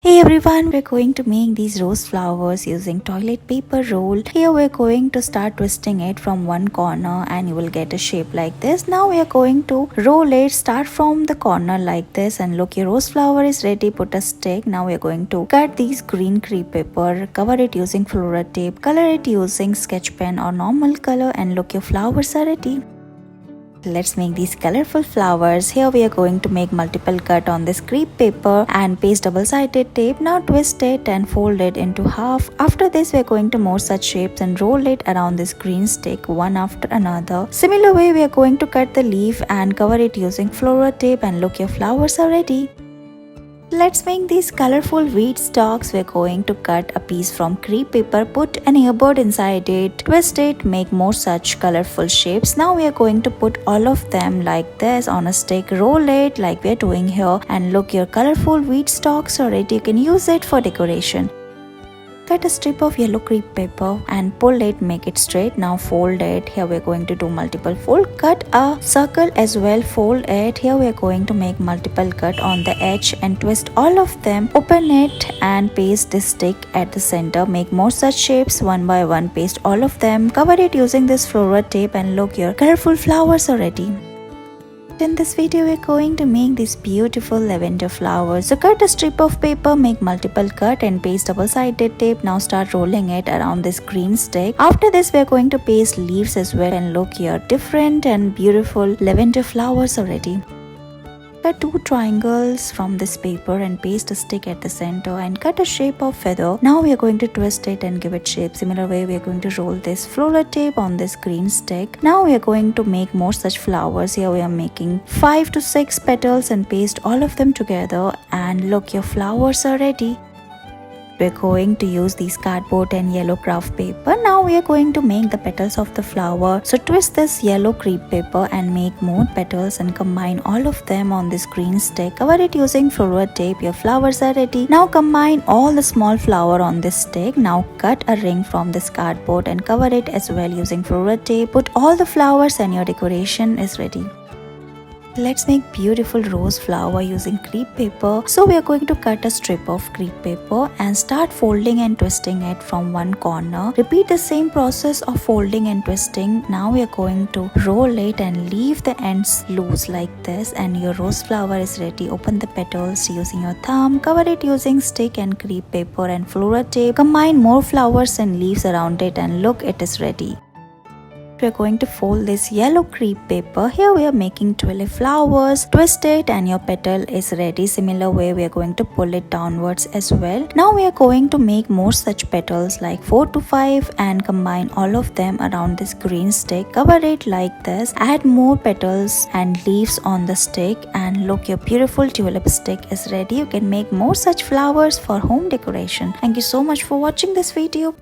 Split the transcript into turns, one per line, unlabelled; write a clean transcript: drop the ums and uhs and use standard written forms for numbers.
Hey everyone, we're going to make these rose flowers using toilet paper roll. Here we're going to start twisting it from one corner and you will get a shape like this. Now we are going to roll it, start from the corner like this, and look, your rose flower is ready. Put a stick. Now we are going to cut these green crepe paper, cover it using flora tape, color it using sketch pen or normal color, and look, your flowers are ready. Let's make these colorful flowers. Here we are going to make multiple cut on this crepe paper and paste double-sided tape. Now twist it and fold it into half. After this we are going to mold such shapes and roll it around this green stick one after another. Similar way we are going to cut the leaf and cover it using flora tape, and look, your flowers are ready. Let's make these colorful weed stalks. We're going to cut a piece from crepe paper, put an earbud inside it, twist it, make more such colorful shapes. Now we are going to put all of them like this on a stick, roll it like we're doing here, and look, your colorful weed stalks are ready. You can use it for decoration. Cut a strip of yellow crepe paper and pull it, make it straight. Now fold it. Here we're going to do multiple fold. Cut a circle as well, fold it. Here we're going to make multiple cut on the edge and twist all of them. Open it and paste this stick at the center. Make more such shapes one by one. Paste all of them. Cover it using this flora tape, and look, your colorful flowers are ready. In this video we're going to make these beautiful lavender flowers. So cut a strip of paper, make multiple cut and paste double-sided tape. Now start rolling it around this green stick. After this we're going to paste leaves as well, and look, here different and beautiful lavender flowers already. Cut two triangles from this paper and paste a stick at the center and cut a shape of feather. Now we are going to twist it and give it shape. Similar way we are going to roll this flora tape on this green stick. Now we are going to make more such flowers. Here we are making 5 to 6 petals and paste all of them together, and look, your flowers are ready. We're going to use these cardboard and yellow craft paper. Now we are going to make the petals of the flower. So twist this yellow crepe paper and make more petals and combine all of them on this green stick. Cover it using flora tape. Your flowers are ready. Now combine all the small flower on this stick. Now cut a ring from this cardboard and cover it as well using flora tape. Put all the flowers and your decoration is ready. Let's make beautiful rose flower using crepe paper. So we are going to cut a strip of crepe paper and start folding and twisting it from one corner. Repeat the same process of folding and twisting. Now we are going to roll it and leave the ends loose like this, and your rose flower is ready. Open the petals using your thumb. Cover it using stick and crepe paper and flora tape. Combine more flowers and leaves around it, and look, it is ready. We are going to fold this yellow crepe paper. Here we are making 12 flowers. Twist it and your petal is ready. Similar way we are going to pull it downwards as well. Now we are going to make more such petals like 4 to 5 and combine all of them around this green stick. Cover it like this. Add more petals and leaves on the stick, and look, your beautiful tulip stick is ready. You can make more such flowers for home decoration. Thank you so much for watching this video.